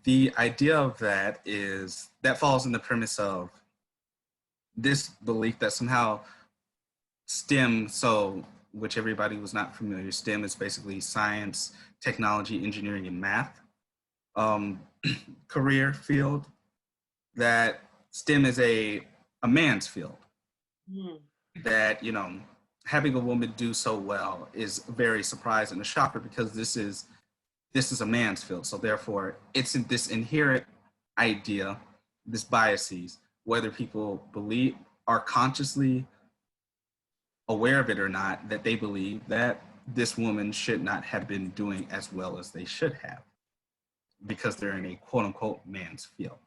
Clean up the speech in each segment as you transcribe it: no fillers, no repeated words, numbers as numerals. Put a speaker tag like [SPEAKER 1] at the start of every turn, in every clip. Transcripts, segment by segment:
[SPEAKER 1] The idea of that is that falls in the premise of this belief that somehow STEM, so which everybody was not familiar, STEM is basically science, technology, engineering, and math um, career field, that STEM is a man's field.
[SPEAKER 2] Mm.
[SPEAKER 1] That, having a woman do so well is very surprising and a shocker because this is a man's field. So therefore, it's in this inherent idea, this biases, whether people believe are consciously aware of it or not, that they believe that this woman should not have been doing as well as they should have because they're in a quote unquote man's field.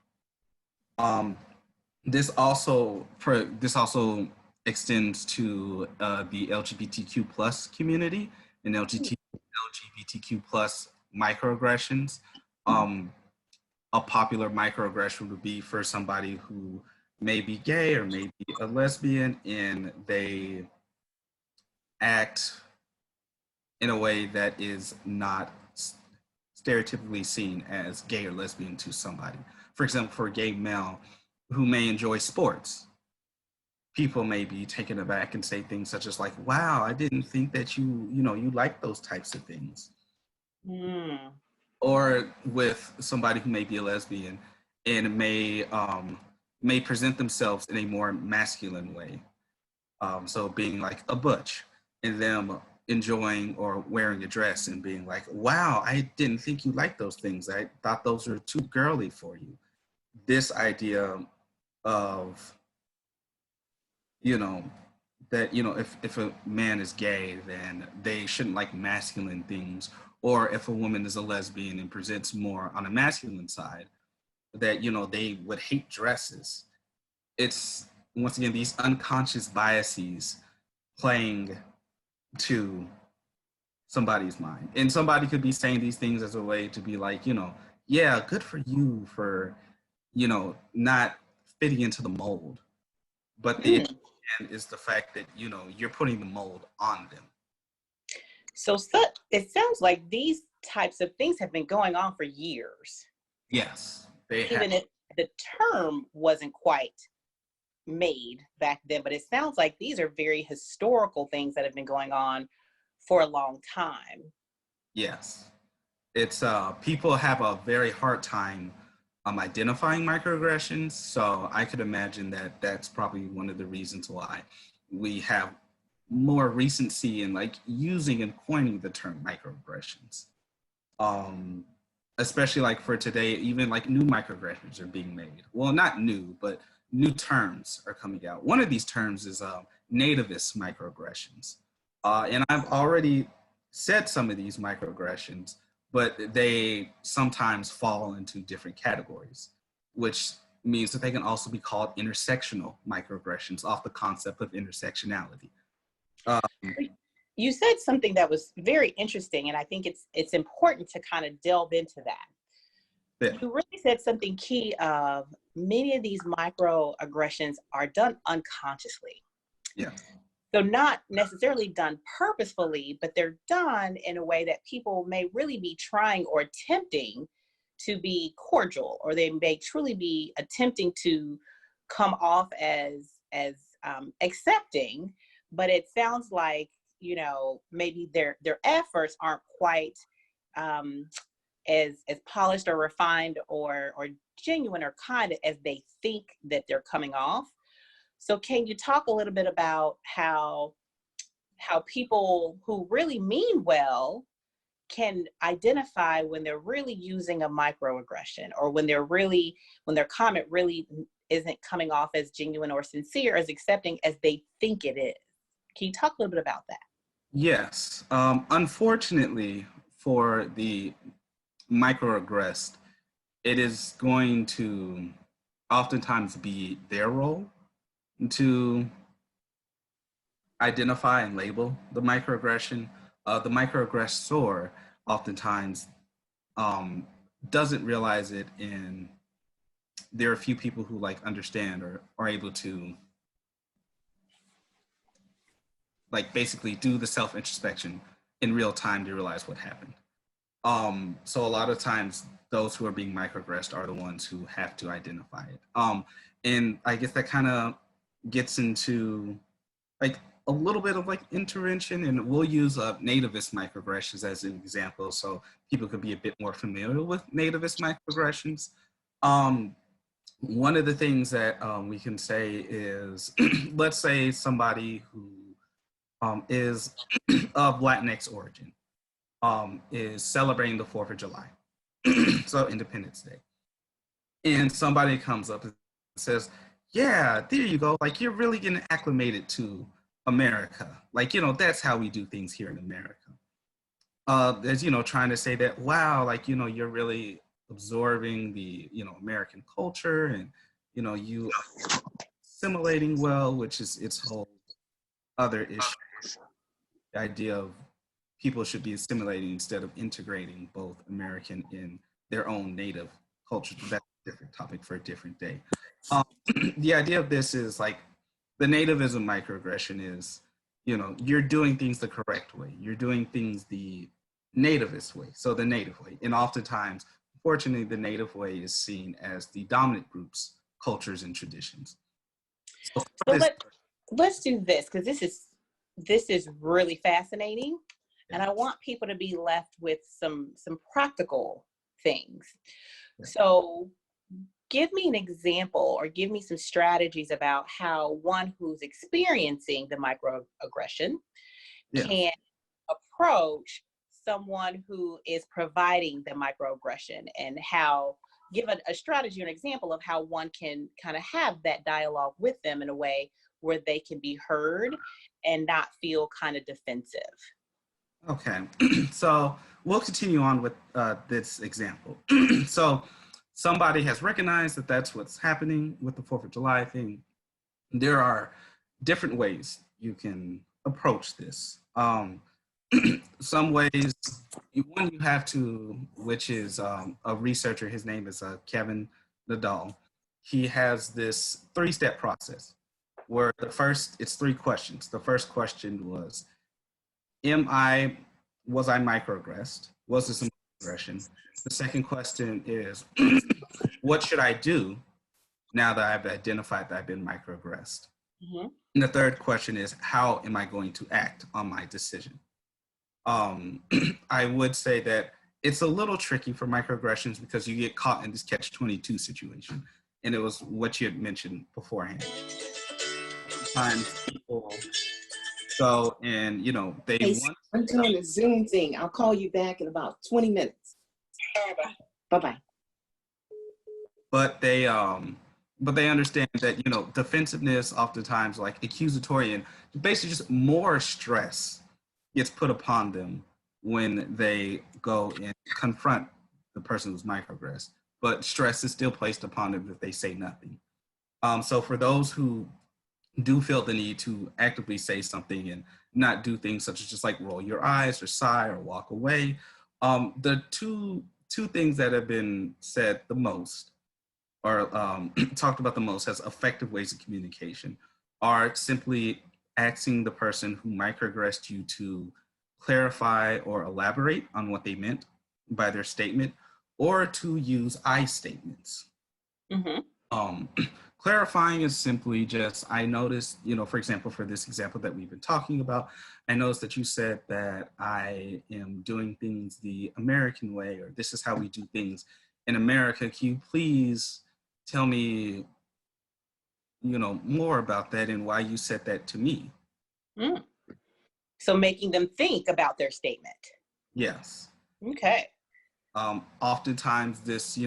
[SPEAKER 1] This also extends to the LGBTQ plus community and LGBTQ plus microaggressions. A popular microaggression would be for somebody who may be gay or may be a lesbian and they act in a way that is not stereotypically seen as gay or lesbian to somebody. For example, for a gay male who may enjoy sports, people may be taken aback and say things such as like, wow, I didn't think that you like those types of things.
[SPEAKER 2] Mm.
[SPEAKER 1] Or with somebody who may be a lesbian and may present themselves in a more masculine way. So being like a butch and them enjoying or wearing a dress and being like, wow, I didn't think you liked those things. I thought those were too girly for you. This idea of, that, if a man is gay, then they shouldn't like masculine things. Or if a woman is a lesbian and presents more on a masculine side, that, they would hate dresses. It's, once again, these unconscious biases playing to somebody's mind. And somebody could be saying these things as a way to be like, yeah, good for you for, not fitting into the mold. But the end is the fact that, you're putting the mold on them.
[SPEAKER 2] So it sounds like these types of things have been going on for years.
[SPEAKER 1] Yes, they have.
[SPEAKER 2] Even if the term wasn't quite made back then, but it sounds like these are very historical things that have been going on for a long time.
[SPEAKER 1] Yes. It's people have a very hard time identifying microaggressions. So I could imagine that that's probably one of the reasons why we have more recency in like using and coining the term microaggressions. Especially like for today, even like new microaggressions are being made. Well, not new, but new terms are coming out. One of these terms is nativist microaggressions. And I've already said some of these microaggressions, but they sometimes fall into different categories, which means that they can also be called intersectional microaggressions off the concept of intersectionality.
[SPEAKER 2] You said something that was very interesting, and I think it's important to kind of delve into that. Yeah. You really said something key of many of these microaggressions are done unconsciously.
[SPEAKER 1] Yeah.
[SPEAKER 2] So not necessarily done purposefully, but they're done in a way that people may really be trying or attempting to be cordial, or they may truly be attempting to come off as accepting, but it sounds like, maybe their efforts aren't quite as polished or refined or genuine or kind as they think that they're coming off. So can you talk a little bit about how people who really mean well can identify when they're really using a microaggression, or when their comment really isn't coming off as genuine or sincere, as accepting as they think it is? Can you talk a little bit about that?
[SPEAKER 1] Yes. Unfortunately, for the microaggressed, it is going to oftentimes be their role to identify and label the microaggression. The microaggressor oftentimes doesn't realize it, and there are a few people who like understand or are able to like basically do the self-introspection in real time to realize what happened. So a lot of times those who are being microaggressed are the ones who have to identify it. And I guess that kind of gets into like a little bit of like intervention, and we'll use nativist microaggressions as an example so people could be a bit more familiar with nativist microaggressions. Um, One of the things that we can say is, let's say somebody who is of Latinx origin is celebrating the 4th of July, so Independence Day. And somebody comes up and says, yeah, there you go. Like, you're really getting acclimated to America. Like, that's how we do things here in America. As, trying to say that, wow, like, you're really absorbing the, American culture, and, you are assimilating well, which is its whole other issue. The idea of people should be assimilating instead of integrating both American and their own native culture. That's a different topic for a different day. The idea of this is like the nativism microaggression is, you're doing things the correct way. You're doing things the nativist way, so the native way. And oftentimes, unfortunately, the native way is seen as the dominant group's cultures and traditions. So
[SPEAKER 2] So let's do this, because this is really fascinating, and I want people to be left with some practical things.
[SPEAKER 1] Yeah.
[SPEAKER 2] So give me an example or give me some strategies about how one who's experiencing the microaggression can approach someone who is providing the microaggression, and how give a strategy or an example of how one can kind of have that dialogue with them in a way where they can be heard and not feel kind of defensive.
[SPEAKER 1] Okay, so we'll continue on with this example. So somebody has recognized that that's what's happening with the 4th of July thing. There are different ways you can approach this. Some ways, one you have to, which is a researcher, his name is Kevin Nadal. He has this 3-step process where it's 3 questions. The first question was, was I microaggressed? Was this a microaggression? The second question is, what should I do now that I've identified that I've been microaggressed?
[SPEAKER 2] Mm-hmm.
[SPEAKER 1] And the third question is, how am I going to act on my decision? I would say that it's a little tricky for microaggressions because you get caught in this catch-22 situation. And it was what you had mentioned beforehand. Sometimes people go and, they want.
[SPEAKER 3] I'm doing a Zoom thing. I'll call you back in about 20 minutes. Bye-bye.
[SPEAKER 1] But they understand that, defensiveness oftentimes, like accusatory, and basically just more stress gets put upon them when they go and confront the person who's microaggressed. But stress is still placed upon them if they say nothing. So for those who do feel the need to actively say something and not do things such as just like roll your eyes or sigh or walk away, the two things that have been said the most or talked about the most as effective ways of communication are simply asking the person who microaggressed you to clarify or elaborate on what they meant by their statement, or to use I statements. Mm-hmm. Clarifying is simply just, I noticed, for example, for this example that we've been talking about, I noticed that you said that I am doing things the American way, or this is how we do things in America. Can you please tell me, more about that and why you said that to me?
[SPEAKER 2] Mm. So making them think about their statement.
[SPEAKER 1] Yes.
[SPEAKER 2] Okay.
[SPEAKER 1] Oftentimes this,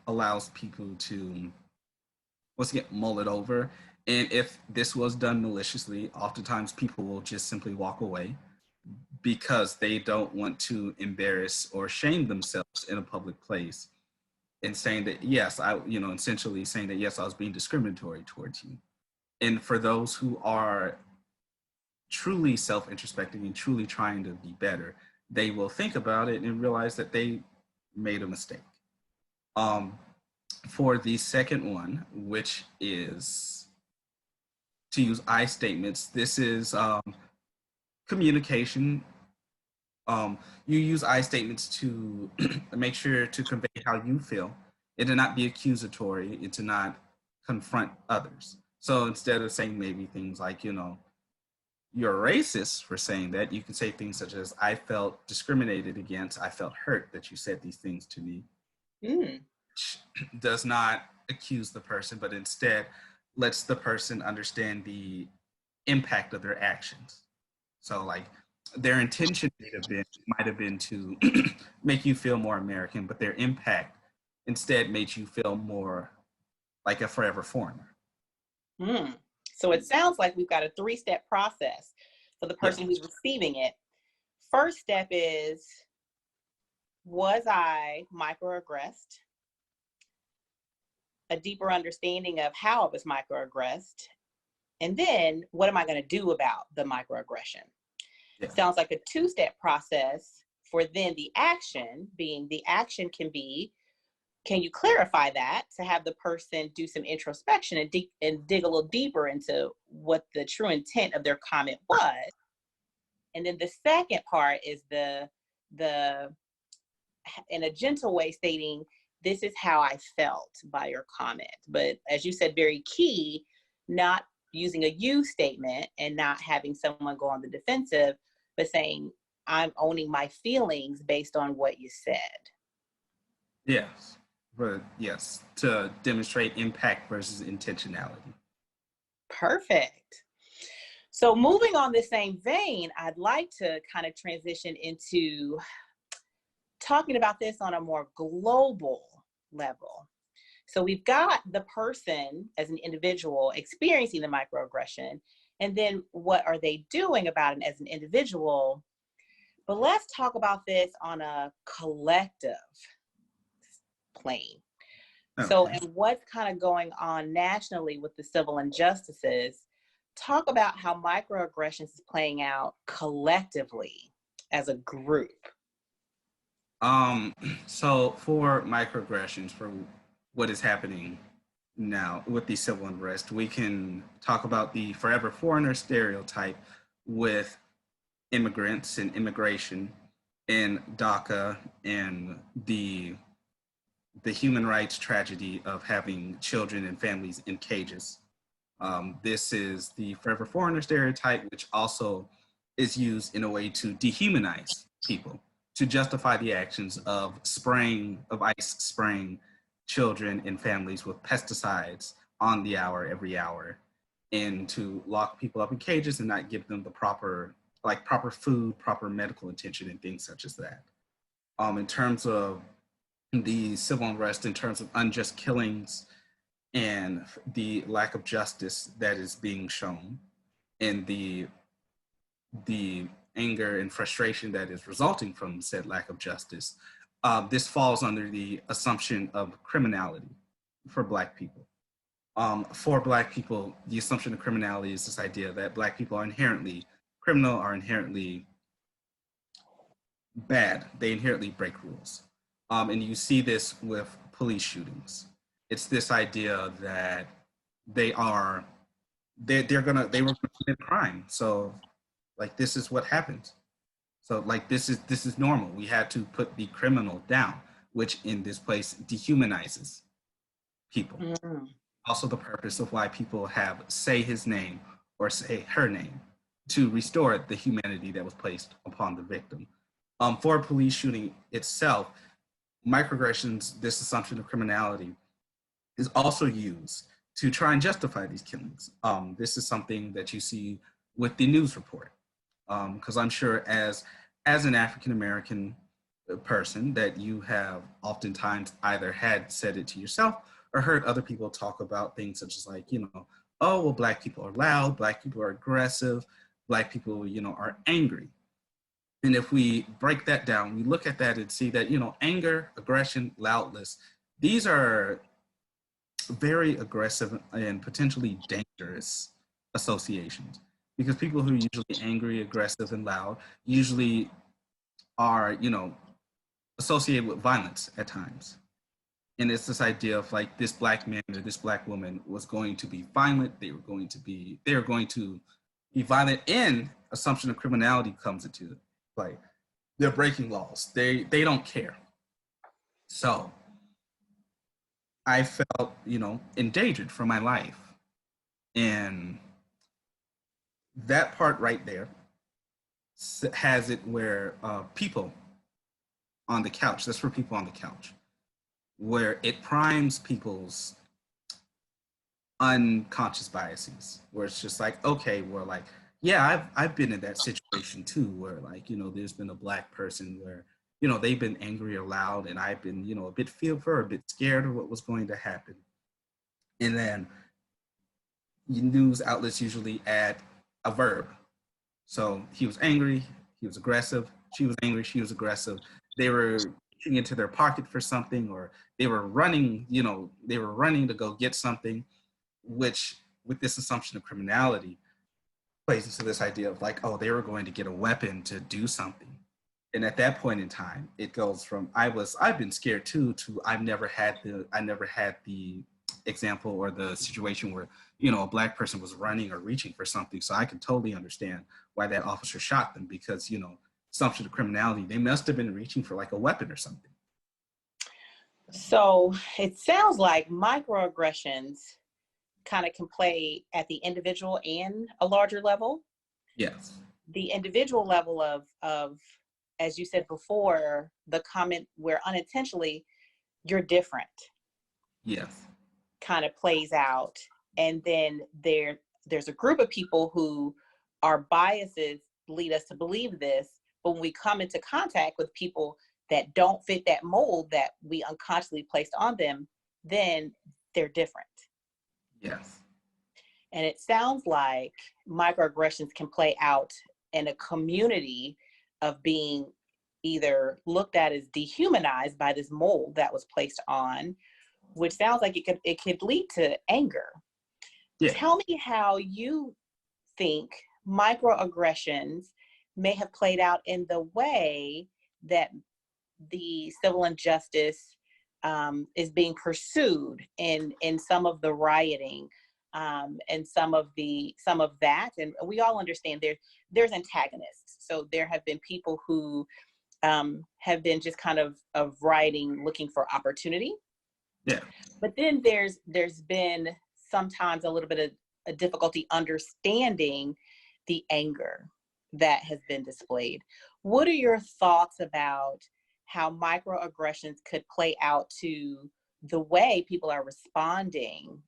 [SPEAKER 1] allows people to, once again, mull it over. And if this was done maliciously, oftentimes people will just simply walk away because they don't want to embarrass or shame themselves in a public place and saying that, yes, essentially saying that, yes, I was being discriminatory towards you. And for those who are truly self-introspecting and truly trying to be better, they will think about it and realize that they made a mistake. For the second one, which is to use I statements, this is communication You use I statements to make sure to convey how you feel, and to not be accusatory, and to not confront others. So instead of saying maybe things like, you're racist for saying that, you can say things such as, I felt discriminated against, I felt hurt that you said these things to me.
[SPEAKER 2] Mm.
[SPEAKER 1] Does not accuse the person, but instead lets the person understand the impact of their actions. So like their intention might have been to make you feel more American, but their impact instead made you feel more like a forever foreigner.
[SPEAKER 2] Mm. So it sounds like we've got a 3-step process for the person who's receiving it. First step is, was I microaggressed? A deeper understanding of how I was microaggressed. And then what am I going to do about the microaggression?
[SPEAKER 1] Yeah.
[SPEAKER 2] Sounds like a 2-step process for then the action, being the action can be, can you clarify that to have the person do some introspection and dig a little deeper into what the true intent of their comment was? And then the second part is the in a gentle way stating, this is how I felt by your comment. But as you said, very key, not using a you statement and not having someone go on the defensive, but saying, I'm owning my feelings based on what you said.
[SPEAKER 1] Yes. But yes, to demonstrate impact versus intentionality.
[SPEAKER 2] Perfect. So moving on the same vein, I'd like to kind of transition into talking about this on a more global level. So we've got the person as an individual experiencing the microaggression, and then what are they doing about it as an individual? But let's talk about this on a collective plane.
[SPEAKER 1] Okay.
[SPEAKER 2] So, and what's kind of going on nationally with the civil injustices, talk about how microaggressions is playing out collectively as a group.
[SPEAKER 1] So for microaggressions, for what is happening now with the civil unrest, we can talk about the forever foreigner stereotype with immigrants and immigration in DACA and the human rights tragedy of having children and families in cages. This is the forever foreigner stereotype, which also is used in a way to dehumanize people, to justify the actions of ice spraying children and families with pesticides on the hour, every hour, and to lock people up in cages and not give them the proper food, proper medical attention, and things such as that. In terms of the civil unrest, in terms of unjust killings and the lack of justice that is being shown, and the anger and frustration that is resulting from said lack of justice, this falls under the assumption of criminality for Black people. For Black people, the assumption of criminality is this idea that Black people are inherently criminal, are inherently bad. They inherently break rules. And you see this with police shootings. It's this idea that they were gonna commit a crime. So like, this is what happens. So like, this is normal. We had to put the criminal down, which in this place dehumanizes people.
[SPEAKER 2] Mm-hmm.
[SPEAKER 1] Also the purpose of why people have say his name or say her name, to restore the humanity that was placed upon the victim. For a police shooting itself, microaggressions, this assumption of criminality, is also used to try and justify these killings. This is something that you see with the news report, because I'm sure as an African-American person that you have oftentimes either had said it to yourself or heard other people talk about things such as like, oh, well, Black people are loud, Black people are aggressive, Black people, are angry. And if we break that down, we look at that and see that, anger, aggression, loudness, these are very aggressive and potentially dangerous associations, because people who are usually angry, aggressive, and loud usually are, associated with violence at times. And it's this idea of like, this Black man or this Black woman was going to be violent. They were going to be violent, and assumption of criminality comes into play. They're breaking laws. They don't care. So I felt, endangered for my life. And that part right there has it where people on the couch, that's for people on the couch, where it primes people's unconscious biases, where it's just like, okay, well, like, yeah, I've been in that situation too, where like, there's been a Black person where, they've been angry or loud, and I've been, a bit fearful or a bit scared of what was going to happen. And then news outlets usually add a verb. So he was angry, he was aggressive, she was angry, she was aggressive. They were reaching into their pocket for something, or they were running, they were running to go get something, which with this assumption of criminality plays into this idea of like, oh, they were going to get a weapon to do something. And at that point in time, it goes from I've been scared too to I never had the example or the situation where, a Black person was running or reaching for something. So I can totally understand why that officer shot them, because, assumption of criminality, they must have been reaching for like a weapon or something.
[SPEAKER 2] So it sounds like microaggressions kind of can play at the individual and a larger level.
[SPEAKER 1] Yes.
[SPEAKER 2] The individual level of, as you said before, the comment where unintentionally you're different.
[SPEAKER 1] Yes.
[SPEAKER 2] Kind of plays out. And then there's a group of people who our biases lead us to believe this, but when we come into contact with people that don't fit that mold that we unconsciously placed on them, then they're different.
[SPEAKER 1] Yes.
[SPEAKER 2] And it sounds like microaggressions can play out in a community of being either looked at as dehumanized by this mold that was placed on, which sounds like it could lead to anger.
[SPEAKER 1] Yeah.
[SPEAKER 2] Tell me how you think microaggressions may have played out in the way that the civil injustice is being pursued in some of the rioting and some of that. And we all understand there's antagonists. So there have been people who have been just kind of rioting, looking for opportunity.
[SPEAKER 1] Yeah.
[SPEAKER 2] But then there's been sometimes a little bit of a difficulty understanding the anger that has been displayed. What are your thoughts about how microaggressions could play out to the way people are responding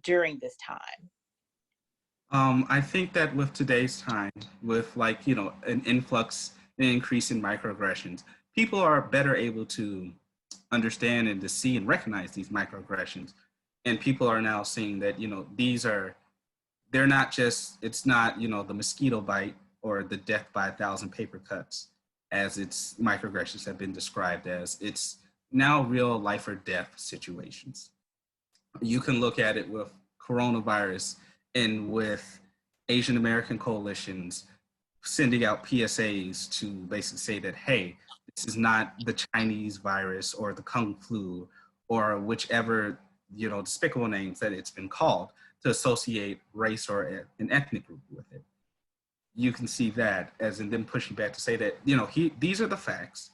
[SPEAKER 2] during this time?
[SPEAKER 1] I think that with today's time, with like, an influx, an increase in microaggressions, people are better able to understand and to see and recognize these microaggressions. And people are now seeing that, they're not just, it's not, the mosquito bite or the death by 1,000 paper cuts, as its microaggressions have been described as. It's now real life or death situations. You can look at it with coronavirus and with Asian American coalitions sending out PSAs to basically say that, hey, this is not the Chinese virus or the Kung flu or whichever, despicable names that it's been called, to associate race or an ethnic group with it. You can see that as in them pushing back to say that, these are the facts.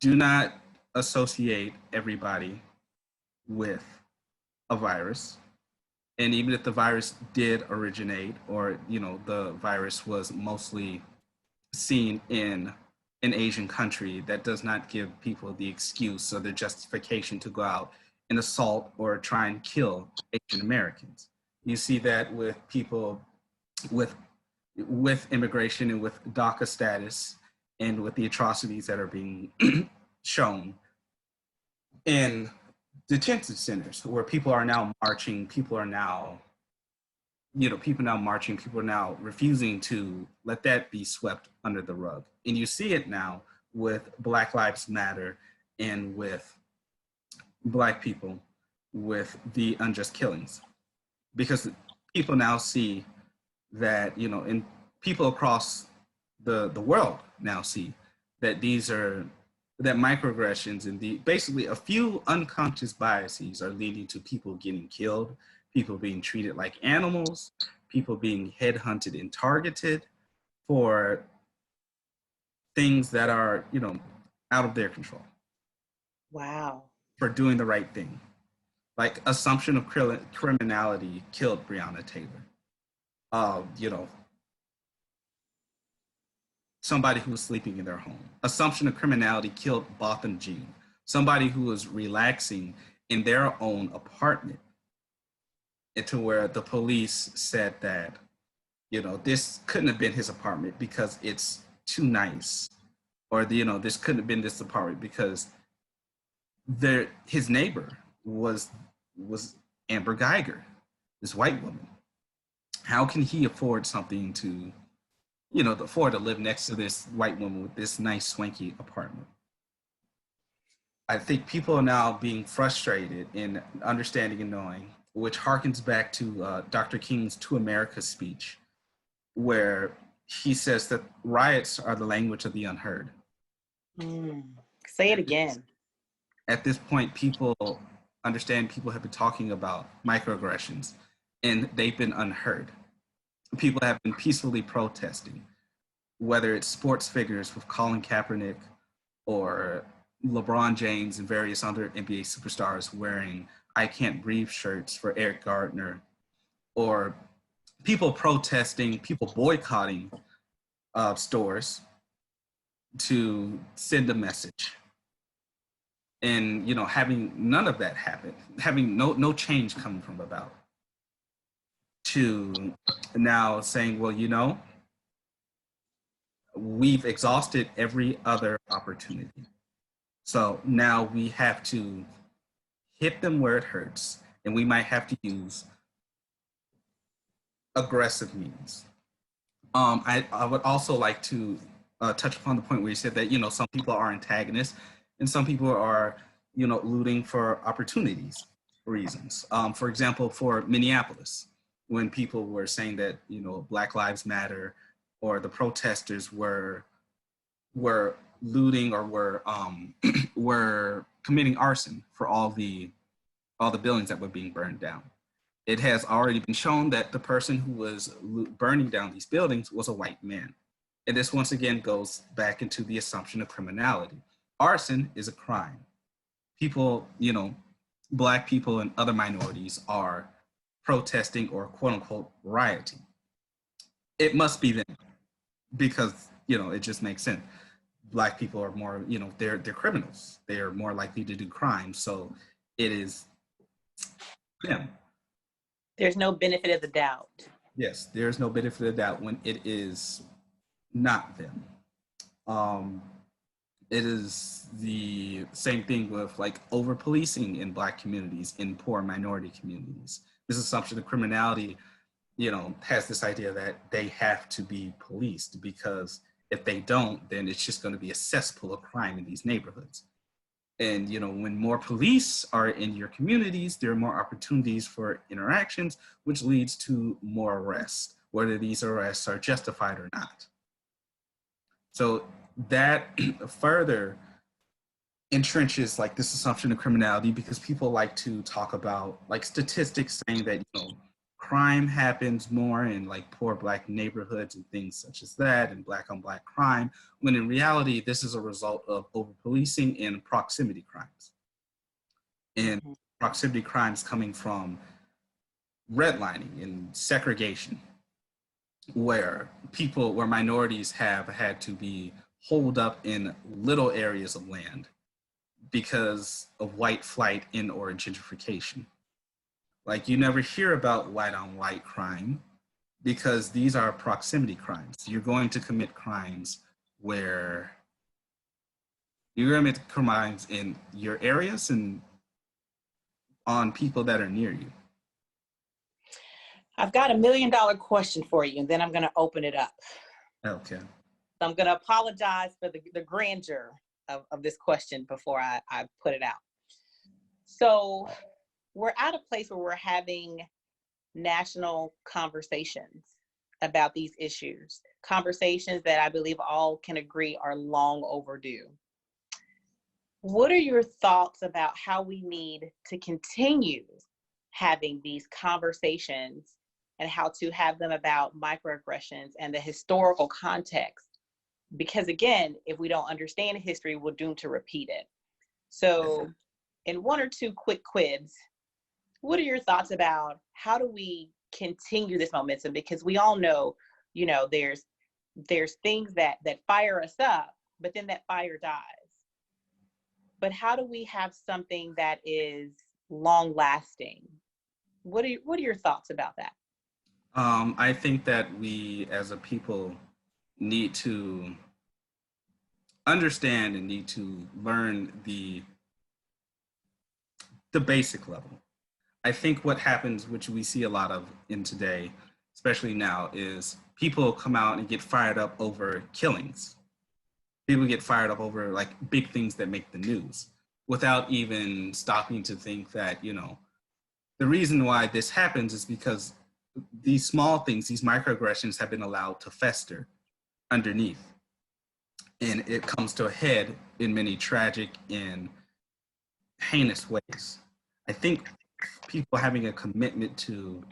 [SPEAKER 1] Do not associate everybody with a virus. And even if the virus did originate, or, the virus was mostly seen in an Asian country, that does not give people the excuse or the justification to go out and assault or try and kill Asian Americans. You see that with people with immigration and with DACA status and with the atrocities that are being shown in detention centers, where people are now marching, people are now marching, people are now refusing to let that be swept under the rug. And you see it now with Black Lives Matter and with Black people, with the unjust killings, because people now see that, and people across the world now see that that microaggressions and basically a few unconscious biases are leading to people getting killed, people being treated like animals, people being headhunted and targeted for things that are, you know, out of their control
[SPEAKER 2] Wow.
[SPEAKER 1] for doing the right thing. Like assumption of criminality killed Breonna Taylor. You know, somebody who was sleeping in their home. Assumption of criminality killed Botham Jean. Somebody who was relaxing in their own apartment, into where the police said that, you know, this couldn't have been his apartment because it's too nice, or you know, this couldn't have been this apartment because his neighbor was Amber Geiger, this white woman. How can he afford something to, you know, afford to live next to this white woman with this nice swanky apartment? I think people are now being frustrated in understanding and knowing, which harkens back to Dr. King's To America speech, where he says that riots are the language of the unheard.
[SPEAKER 2] Say it again.
[SPEAKER 1] At this point, people understand people have been talking about microaggressions and they've been unheard. People have been peacefully protesting, whether it's sports figures with Colin Kaepernick or LeBron James and various other NBA superstars wearing I Can't Breathe shirts for Eric Gardner, or people protesting, people boycotting stores to send a message. And, you know, having none of that happen, having no change coming from about, to now saying, well, you know, we've exhausted every other opportunity. So now we have to hit them where it hurts, and we might have to use aggressive means. I would also like to touch upon the point where you said that, you know, some people are antagonists and some people are, you know, looting for opportunities reasons. For example, for Minneapolis, when people were saying that, you know, Black Lives Matter, or the protesters were looting or were committing arson for all the buildings that were being burned down. It has already been shown that the person who was burning down these buildings was a white man. And this once again goes back into the assumption of criminality. Arson is a crime. People, you know, Black people and other minorities are protesting or quote unquote rioting. It must be them, because, you know, it just makes sense. Black people are more, you know, they're criminals. They're more likely to do crimes. So it is them.
[SPEAKER 2] There's no benefit of the doubt.
[SPEAKER 1] Yes, there's no benefit of the doubt when it is not them. It is the same thing with like over policing in Black communities, in poor minority communities. This assumption of criminality, you know, has this idea that they have to be policed, because if they don't, then it's just going to be a cesspool of crime in these neighborhoods. And, you know, when more police are in your communities, there are more opportunities for interactions, which leads to more arrests, whether these arrests are justified or not. So that further entrenches like this assumption of criminality, because people like to talk about like statistics saying that, you know, crime happens more in like poor Black neighborhoods and things such as that, and Black on Black crime, when in reality, this is a result of over-policing and proximity crimes. And proximity crimes coming from redlining and segregation, where minorities have had to be holed up in little areas of land because of white flight and or gentrification. Like, you never hear about white on white crime because these are proximity crimes. You're going to commit crimes where you're going to commit crimes in your areas and on people that are near you.
[SPEAKER 2] I've got $1 million question for you, and then I'm going to open it up.
[SPEAKER 1] Okay.
[SPEAKER 2] So I'm going to apologize for the grandeur of this question before I put it out. So we're at a place where we're having national conversations about these issues, conversations that I believe all can agree are long overdue. What are your thoughts about how we need to continue having these conversations and how to have them about microaggressions and the historical context Because again, if we don't understand history, we're doomed to repeat it. So in one or two quick quiz, what are your thoughts about how do we continue this momentum? Because we all know, there's things that fire us up, but then that fire dies. But how do we have something that is long lasting? What are your thoughts about that?
[SPEAKER 1] I think that we as a people need to understand and need to learn the basic level. I think what happens, which we see a lot of in today, especially now, is people come out and get fired up over killings. People get fired up over like big things that make the news without even stopping to think that, the reason why this happens is because these small things, these microaggressions have been allowed to fester underneath. And it comes to a head in many tragic and heinous ways. I think people having a commitment to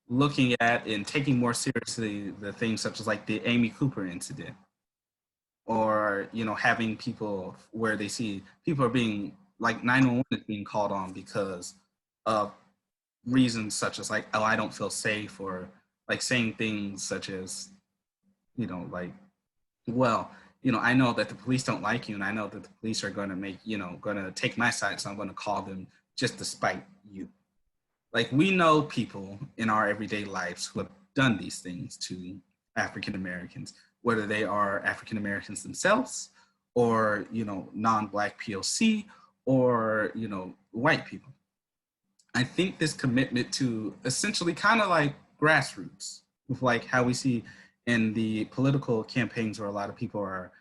[SPEAKER 1] looking at and taking more seriously the things such as like the Amy Cooper incident, or having people where they see people are being like 911 is being called on because of reasons such as like, oh, I don't feel safe, or like saying things such as, like, well, I know that the police don't like you, and I know that the police are going to make, going to take my side, so I'm going to call them just to spite you. Like, we know people in our everyday lives who have done these things to African Americans, whether they are African Americans themselves, or non-Black POC, or white people. I think this commitment to essentially kind of like grassroots, with like how we see in the political campaigns where a lot of people are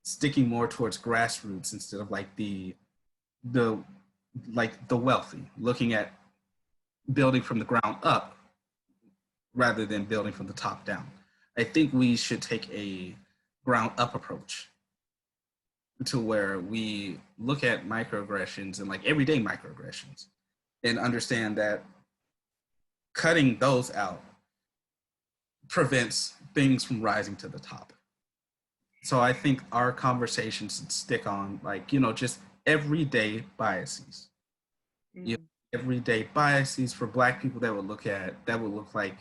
[SPEAKER 1] sticking more towards grassroots instead of like the wealthy, looking at building from the ground up rather than building from the top down. I think we should take a ground up approach to where we look at microaggressions and like everyday microaggressions and understand that cutting those out prevents things from rising to the top. So I think our conversations should stick on like, just everyday biases. Everyday biases for Black people that would look like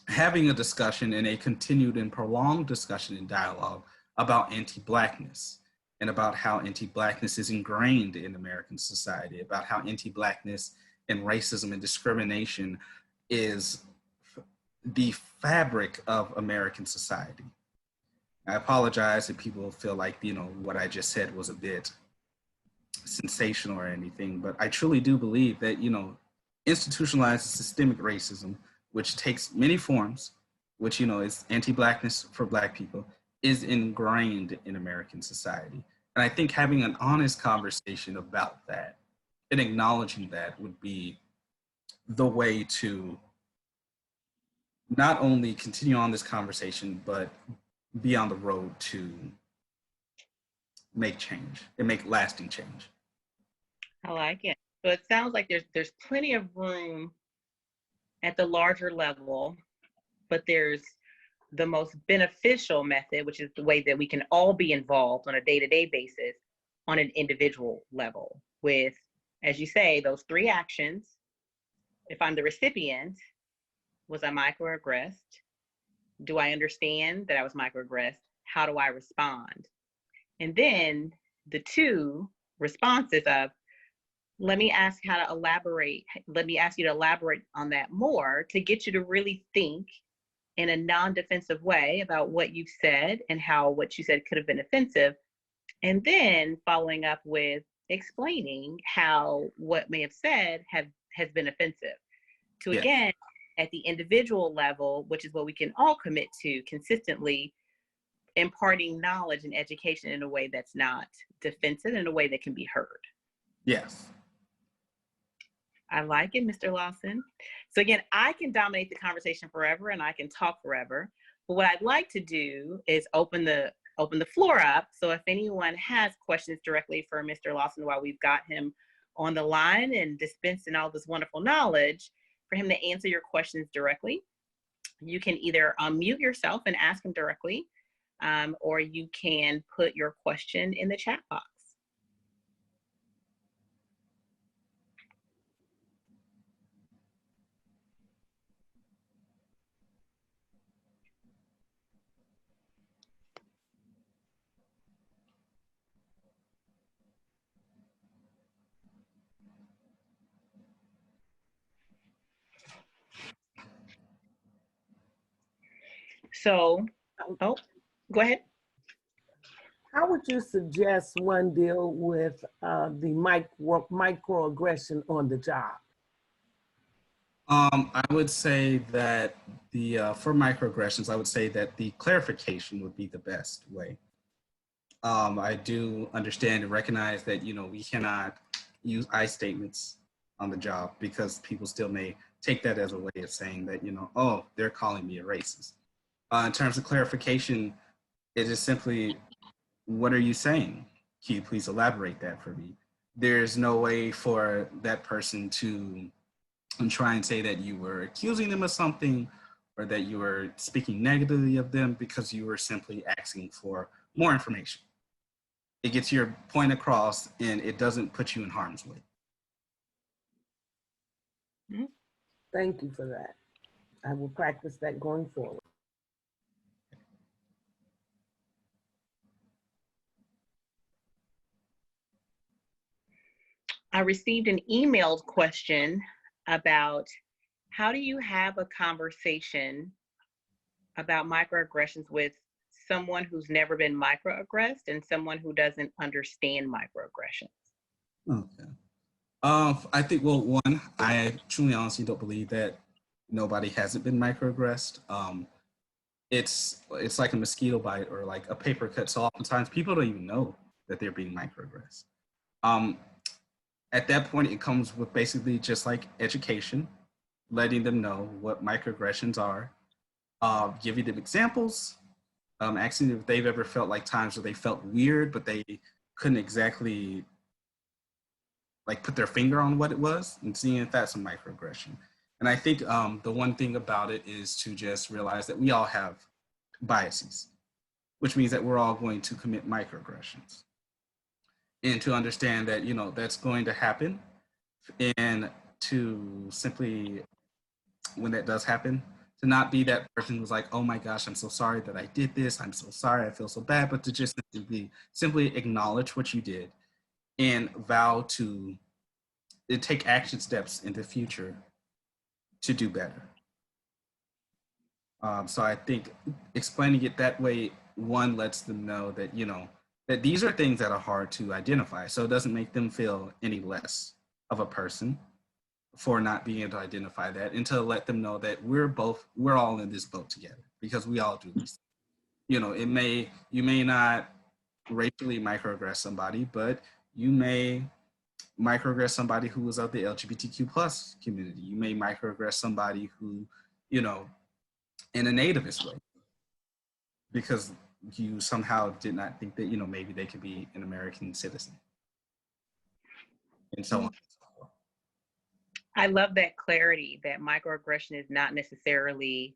[SPEAKER 1] having a discussion and a continued and prolonged discussion and dialogue about anti-Blackness and about how anti-Blackness is ingrained in American society, about how anti-Blackness and racism and discrimination is the fabric of American society. I apologize if people feel like, what I just said was a bit sensational or anything, but I truly do believe that, institutionalized systemic racism, which takes many forms, which, is anti-Blackness for Black people, is ingrained in American society. And I think having an honest conversation about that and acknowledging that would be the way to not only continue on this conversation, but be on the road to make change and make lasting change.
[SPEAKER 2] I like it. So it sounds like there's plenty of room at the larger level, but there's the most beneficial method, which is the way that we can all be involved on a day-to-day basis on an individual level with, as you say, those 3 actions. If I'm the recipient, was I microaggressed? Do I understand that I was microaggressed? How do I respond? And then the 2 responses of, let me ask you to elaborate on that more to get you to really think in a non-defensive way about what you've said and how what you said could have been offensive. And then following up with explaining how what may have said has been offensive. To again, at the individual level, which is what we can all commit to consistently, imparting knowledge and education in a way that's not defensive, in a way that can be heard.
[SPEAKER 1] Yes.
[SPEAKER 2] I like it, Mr. Lawson. So again, I can dominate the conversation forever and I can talk forever. But what I'd like to do is open the floor up. So if anyone has questions directly for Mr. Lawson while we've got him on the line and dispensing all this wonderful knowledge, for him to answer your questions directly, you can either unmute yourself and ask him directly. or you can put your question in the chat box. So, oh, go ahead.
[SPEAKER 4] How would you suggest one deal with the microaggression on the job?
[SPEAKER 1] I would say that for microaggressions, I would say that the clarification would be the best way. I do understand and recognize that, we cannot use I statements on the job because people still may take that as a way of saying that, oh, they're calling me a racist. In terms of clarification, it is simply, what are you saying? Can you please elaborate that for me? There's no way for that person to try and say that you were accusing them of something or that you were speaking negatively of them because you were simply asking for more information. It gets your point across and it doesn't put you in harm's way.
[SPEAKER 4] Thank you for that. I will practice that going forward.
[SPEAKER 2] I received an emailed question about how do you have a conversation about microaggressions with someone who's never been microaggressed and someone who doesn't understand microaggressions?
[SPEAKER 1] Okay. I think, well, one, I truly honestly don't believe that nobody hasn't been microaggressed. It's like a mosquito bite or like a paper cut. So oftentimes people don't even know that they're being microaggressed. At that point, it comes with basically just like education, letting them know what microaggressions are, giving them examples, asking if they've ever felt like times where they felt weird, but they couldn't exactly like put their finger on what it was, and seeing if that's a microaggression. And I think the one thing about it is to just realize that we all have biases, which means that we're all going to commit microaggressions. And to understand that, that's going to happen, and to simply, when that does happen, to not be that person who's like, oh my gosh, I'm so sorry that I did this. I'm so sorry, I feel so bad, but to just simply acknowledge what you did and vow to take action steps in the future to do better. So I think explaining it that way, one, lets them know that, that these are things that are hard to identify. So it doesn't make them feel any less of a person for not being able to identify that, and to let them know that we're all in this boat together because we all do these things. You may not racially microaggress somebody, but you may microaggress somebody who is of the LGBTQ plus community. You may microaggress somebody who, in a nativist way, because you somehow did not think that, maybe they could be an American citizen. And so on.
[SPEAKER 2] I love that clarity that microaggression is not necessarily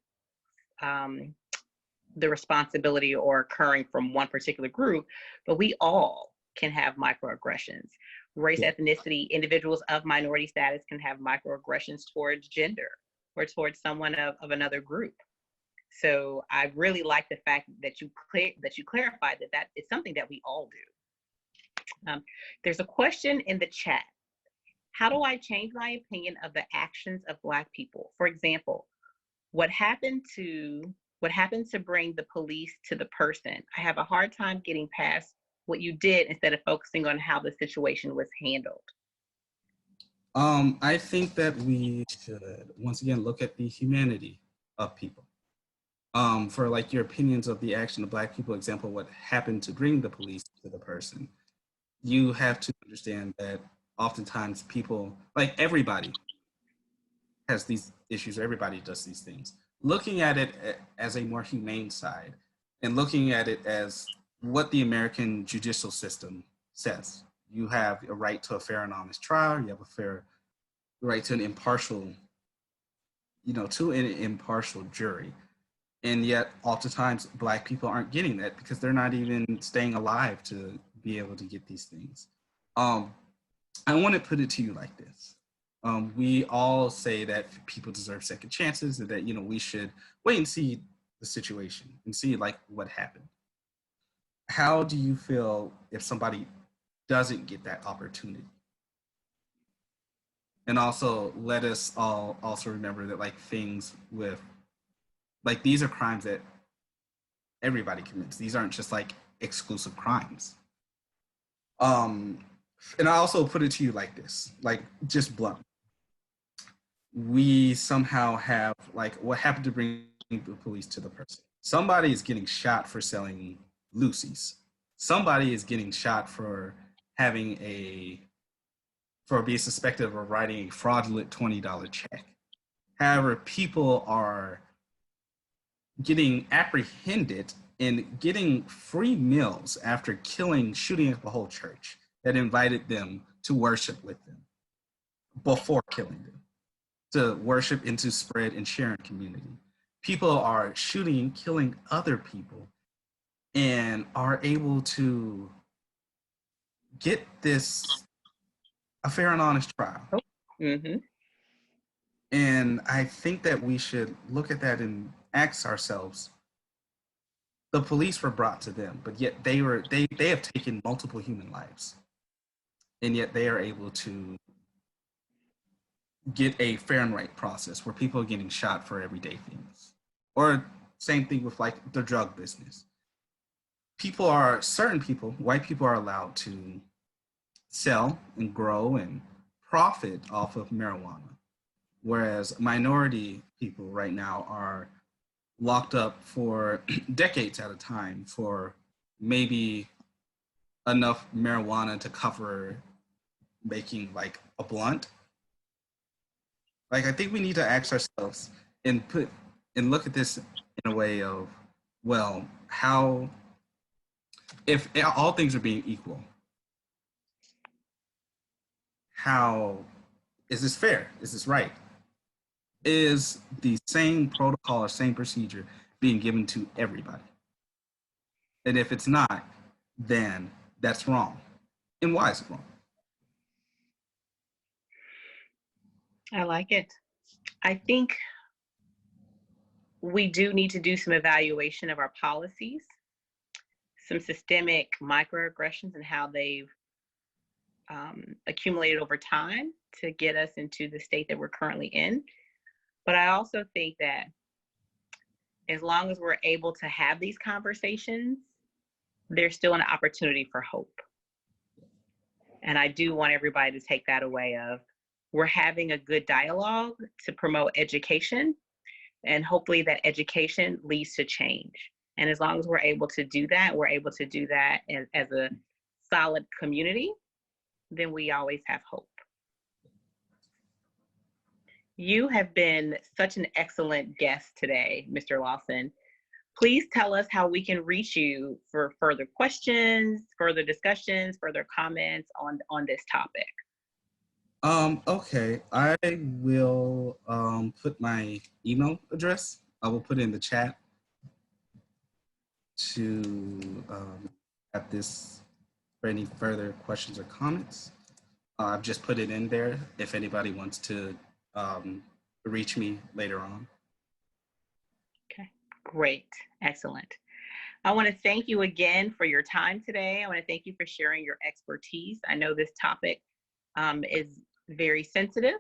[SPEAKER 2] the responsibility or occurring from one particular group, but we all can have microaggressions. Race, ethnicity, individuals of minority status can have microaggressions towards gender or towards someone of another group. So I really like the fact that you clarified that is something that we all do. There's a question in the chat. How do I change my opinion of the actions of Black people? For example, what happened to bring the police to the person? I have a hard time getting past what you did instead of focusing on how the situation was handled.
[SPEAKER 1] I think that we should once again look at the humanity of people. For like your opinions of the action of Black people, example, what happened to bring the police to the person, you have to understand that oftentimes people, like everybody has these issues, or everybody does these things. Looking at it as a more humane side and looking at it as what the American judicial system says. You have a right to a fair and honest trial. You have a right to an impartial, to an impartial jury. And yet, oftentimes, Black people aren't getting that because they're not even staying alive to be able to get these things. I want to put it to you like this. We all say that people deserve second chances and that, we should wait and see the situation and see like what happened. How do you feel if somebody doesn't get that opportunity? And also let us all also remember that like things with like these are crimes that everybody commits. These aren't just like exclusive crimes. Um, and I also put it to you like this, like just blunt. We somehow have like what happened to bring the police to the person. Somebody is getting shot for selling Lucy's. Somebody is getting shot for having for being suspected of writing a fraudulent $20 check. However, people are getting apprehended and getting free meals after shooting up a whole church that invited them to worship with them before killing them, to worship and to spread and share in community. People are shooting and killing other people and are able to get a fair and honest trial.
[SPEAKER 2] Mm-hmm.
[SPEAKER 1] And I think that we should look at that and ask ourselves, the police were brought to them, but yet they have taken multiple human lives. And yet they are able to get a fair and right process where people are getting shot for everyday things. Or same thing with like the drug business. Certain people, white people are allowed to sell and grow and profit off of marijuana. Whereas minority people right now are locked up for decades at a time for maybe enough marijuana to cover making like a blunt. Like I think we need to ask ourselves and look at this in a way of, well, how if all things are being equal, how is this fair? Is this right? Is the same protocol or same procedure being given to everybody? And if it's not, then that's wrong. And why is it wrong?
[SPEAKER 2] I like it. I think we do need to do some evaluation of our policies, some systemic microaggressions and how they've accumulated over time to get us into the state that we're currently in. But I also think that as long as we're able to have these conversations, there's still an opportunity for hope. And I do want everybody to take that away of we're having a good dialogue to promote education, and hopefully that education leads to change. And as long as we're able to do that, as a solid community, then we always have hope. You have been such an excellent guest today, Mr. Lawson. Please tell us how we can reach you for further questions, further discussions, further comments on this topic.
[SPEAKER 1] Okay, I will put my email address. I will put it in the chat to have this for any further questions or comments. I've just put it in there if anybody wants to reach me later on.
[SPEAKER 2] Okay, great, excellent. I want to thank you again for your time today. I want to thank you for sharing your expertise. I know this topic is very sensitive,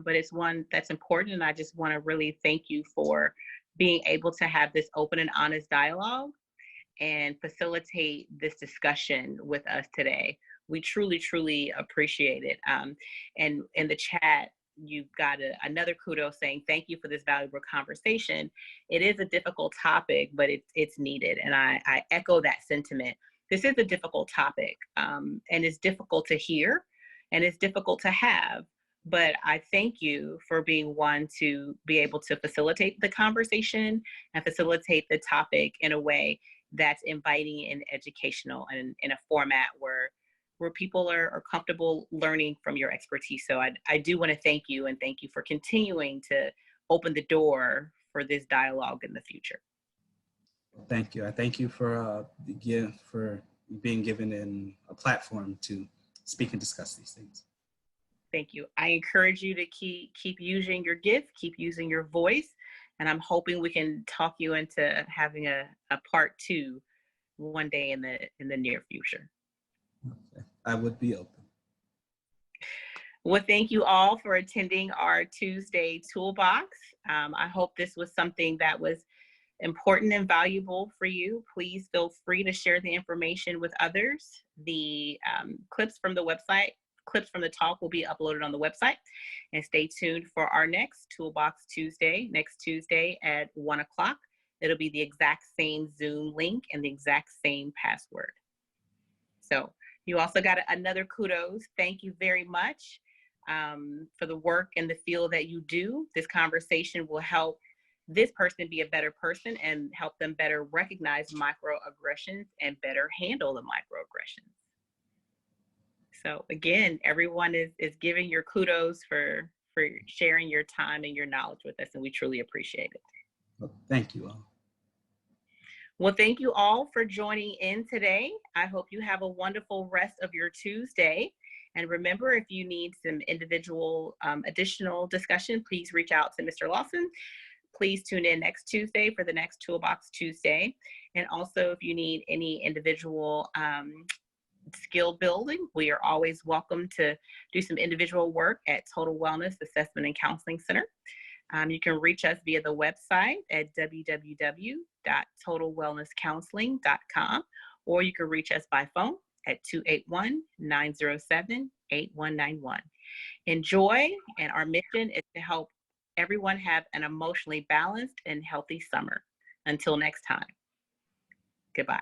[SPEAKER 2] but it's one that's important. And I just want to really thank you for being able to have this open and honest dialogue and facilitate this discussion with us today. We truly, truly appreciate it. And in the chat, you've got another kudos saying, thank you for this valuable conversation. It is a difficult topic, but it's needed. And I echo that sentiment. This is a difficult topic, and it's difficult to hear and it's difficult to have. But I thank you for being one to be able to facilitate the conversation and facilitate the topic in a way that's inviting and educational and in a format where people are comfortable learning from your expertise. So I do want to thank you, and thank you for continuing to open the door for this dialogue in the future.
[SPEAKER 1] Thank you. I thank you for being given a platform to speak and discuss these things.
[SPEAKER 2] Thank you. I encourage you to keep using your gift, keep using your voice, and I'm hoping we can talk you into having a part 2 one day in the near future.
[SPEAKER 1] Okay. I would be open.
[SPEAKER 2] Well, thank you all for attending our Tuesday Toolbox. I hope this was something that was important and valuable for you. Please feel free to share the information with others. The clips from the website, clips from the talk will be uploaded on the website. And stay tuned for our next Toolbox Tuesday, next Tuesday at 1 o'clock. It'll be the exact same Zoom link and the exact same password. So you also got another kudos. Thank you very much for the work in the field that you do. This conversation will help this person be a better person and help them better recognize microaggressions and better handle the microaggressions. So again, everyone is giving your kudos for sharing your time and your knowledge with us, and we truly appreciate it.
[SPEAKER 1] Well, thank you all.
[SPEAKER 2] Well, thank you all for joining in today. I hope you have a wonderful rest of your Tuesday. And remember, if you need some individual additional discussion, please reach out to Mr. Lawson. Please tune in next Tuesday for the next Toolbox Tuesday. And also, if you need any individual skill building, we are always welcome to do some individual work at Total Wellness Assessment and Counseling Center. You can reach us via the website at www.totalwellnesscounseling.com, or you can reach us by phone at 281-907-8191. Enjoy, and our mission is to help everyone have an emotionally balanced and healthy summer. Until next time, goodbye.